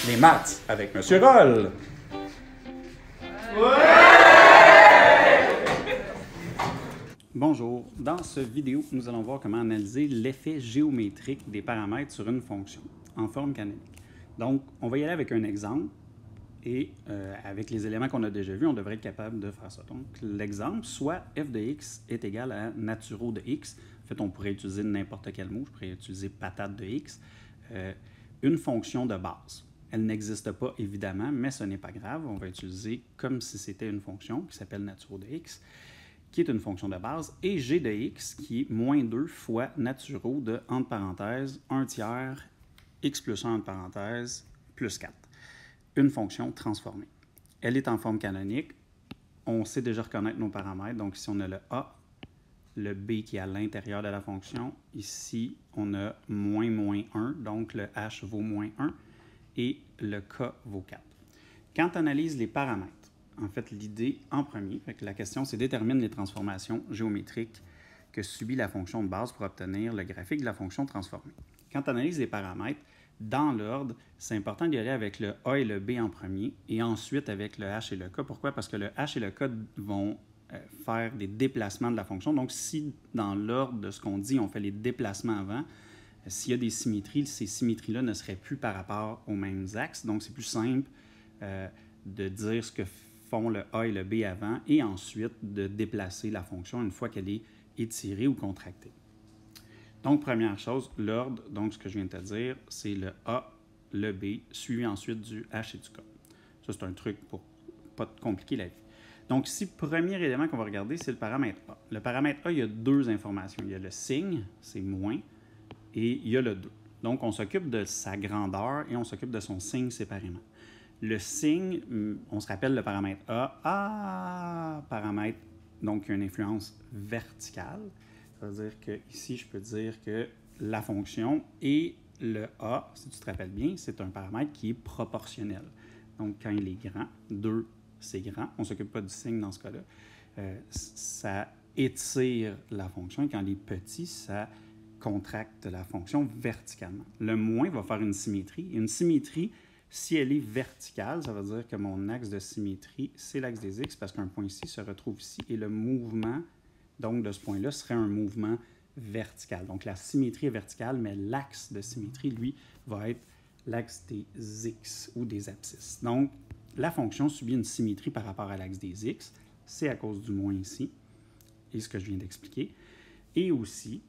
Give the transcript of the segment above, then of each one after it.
Les maths avec Monsieur Roll. Bonjour, dans cette vidéo, nous allons voir comment analyser l'effet géométrique des paramètres sur une fonction en forme canonique. Donc, on va y aller avec un exemple et avec les éléments qu'on a déjà vus, on devrait être capable de faire ça. Donc, l'exemple, soit f de x est égal à naturo de x. En fait, on pourrait utiliser n'importe quel mot, je pourrais utiliser patate de x, une fonction de base. Elle n'existe pas, évidemment, mais ce n'est pas grave. On va utiliser comme si c'était une fonction qui s'appelle naturo de x, qui est une fonction de base, et g de x, qui est moins 2 fois naturo de, entre parenthèses, 1 tiers x plus 1, entre parenthèses, plus 4. Une fonction transformée. Elle est en forme canonique. On sait déjà reconnaître nos paramètres. Donc, ici, on a le a, le b qui est à l'intérieur de la fonction. Ici, on a moins 1, donc le h vaut moins 1, et le k vaut 4. Quand on analyse les paramètres, en fait, l'idée en premier, la question, c'est détermine les transformations géométriques que subit la fonction de base pour obtenir le graphique de la fonction transformée. Quand on analyse les paramètres, dans l'ordre, c'est important d'y aller avec le a et le b en premier, et ensuite avec le h et le k. Pourquoi? Parce que le h et le k vont faire des déplacements de la fonction. Donc, si dans l'ordre de ce qu'on dit, on fait les déplacements avant, s'il y a des symétries, ces symétries-là ne seraient plus par rapport aux mêmes axes. Donc, c'est plus simple de dire ce que font le a et le b avant et ensuite de déplacer la fonction une fois qu'elle est étirée ou contractée. Donc, première chose, l'ordre, donc ce que je viens de te dire, c'est le a, le b, suivi ensuite du h et du k. Ça, c'est un truc pour pas te compliquer la vie. Donc, ici, premier élément qu'on va regarder, c'est le paramètre a. Le paramètre a, il y a deux informations. Il y a le signe, c'est moins, et il y a le 2. Donc, on s'occupe de sa grandeur et on s'occupe de son signe séparément. Le signe, on se rappelle le paramètre a, paramètre, donc il y a une influence verticale. Ça veut dire que ici, je peux dire que la fonction et le a, si tu te rappelles bien, c'est un paramètre qui est proportionnel. Donc, quand il est grand, 2, c'est grand. On ne s'occupe pas du signe dans ce cas-là. Ça étire la fonction et quand il est petit, ça contracte la fonction verticalement. Le moins va faire une symétrie. Une symétrie, si elle est verticale, ça veut dire que mon axe de symétrie, c'est l'axe des x parce qu'un point ici se retrouve ici et le mouvement, donc de ce point-là, serait un mouvement vertical. Donc la symétrie est verticale, mais l'axe de symétrie, lui, va être l'axe des x ou des abscisses. Donc la fonction subit une symétrie par rapport à l'axe des x. C'est à cause du moins ici et ce que je viens d'expliquer. Et aussi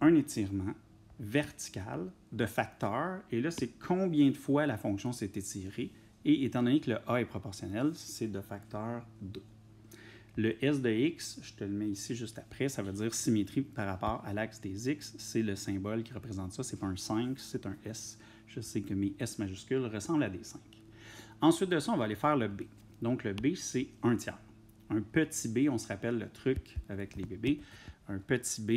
un étirement vertical de facteur, et là, c'est combien de fois la fonction s'est étirée, et étant donné que le a est proportionnel, c'est de facteur 2. Le s de x, je te le mets ici juste après, ça veut dire symétrie par rapport à l'axe des x, c'est le symbole qui représente ça, c'est pas un 5, c'est un s. Je sais que mes s majuscules ressemblent à des 5. Ensuite de ça, on va aller faire le b. Donc le b, c'est 1 tiers. Un petit b, on se rappelle le truc avec les bébés, un petit b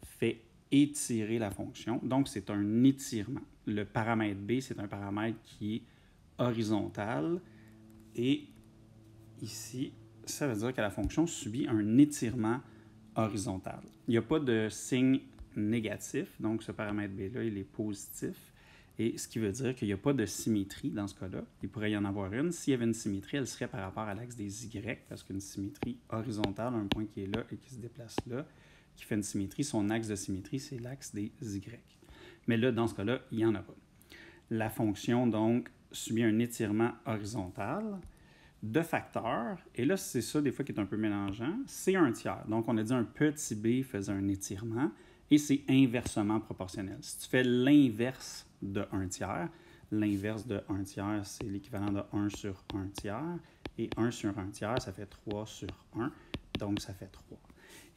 fait étirer la fonction. Donc, c'est un étirement. Le paramètre b, c'est un paramètre qui est horizontal. Et ici, ça veut dire que la fonction subit un étirement horizontal. Il n'y a pas de signe négatif. Donc, ce paramètre b-là, il est positif. Et ce qui veut dire qu'il n'y a pas de symétrie dans ce cas-là. Il pourrait y en avoir une. S'il y avait une symétrie, elle serait par rapport à l'axe des y, parce qu'une symétrie horizontale, un point qui est là et qui se déplace là, qui fait une symétrie, son axe de symétrie, c'est l'axe des y. Mais là, dans ce cas-là, il n'y en a pas. La fonction, donc, subit un étirement horizontal de facteur, et là, c'est ça, des fois, qui est un peu mélangeant, c'est 1 tiers. Donc, on a dit un petit b faisait un étirement, et c'est inversement proportionnel. Si tu fais l'inverse de 1 tiers, l'inverse de 1 tiers, c'est l'équivalent de 1 sur 1 tiers, et 1 sur 1 tiers, ça fait 3 sur 1, donc ça fait 3.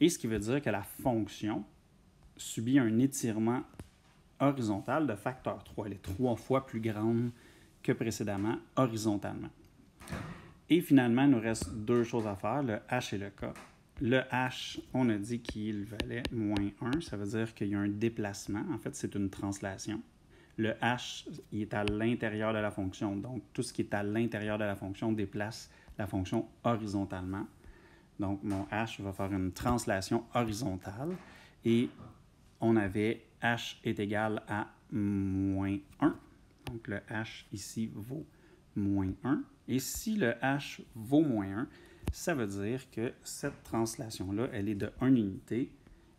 Et ce qui veut dire que la fonction subit un étirement horizontal de facteur 3. Elle est 3 fois plus grande que précédemment, horizontalement. Et finalement, il nous reste deux choses à faire, le h et le k. Le h, on a dit qu'il valait moins 1, ça veut dire qu'il y a un déplacement. En fait, c'est une translation. Le h, il est à l'intérieur de la fonction. Donc, tout ce qui est à l'intérieur de la fonction déplace la fonction horizontalement. Donc, mon h va faire une translation horizontale. Et on avait h est égal à moins 1. Donc le h ici vaut moins 1. Et si le h vaut moins 1, ça veut dire que cette translation-là, elle est de 1 unité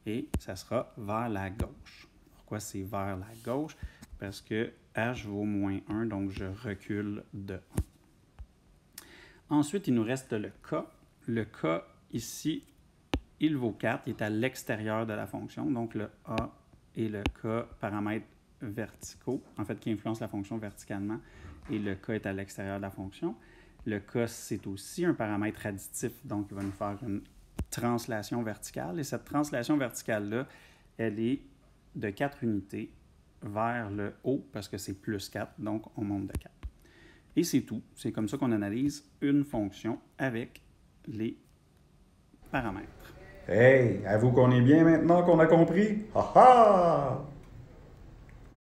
et ça sera vers la gauche. Pourquoi c'est vers la gauche? Parce que h vaut moins 1, donc je recule de 1. Ensuite, il nous reste le k. Le k, ici, il vaut 4, il est à l'extérieur de la fonction. Donc, le a et le k, paramètres verticaux, en fait, qui influencent la fonction verticalement, et le k est à l'extérieur de la fonction. Le k, c'est aussi un paramètre additif, donc il va nous faire une translation verticale. Et cette translation verticale-là, elle est de 4 unités vers le haut, parce que c'est plus 4, donc on monte de 4. Et c'est tout. C'est comme ça qu'on analyse une fonction avec les paramètres. Hey, avoue qu'on est bien maintenant qu'on a compris? Ha ha!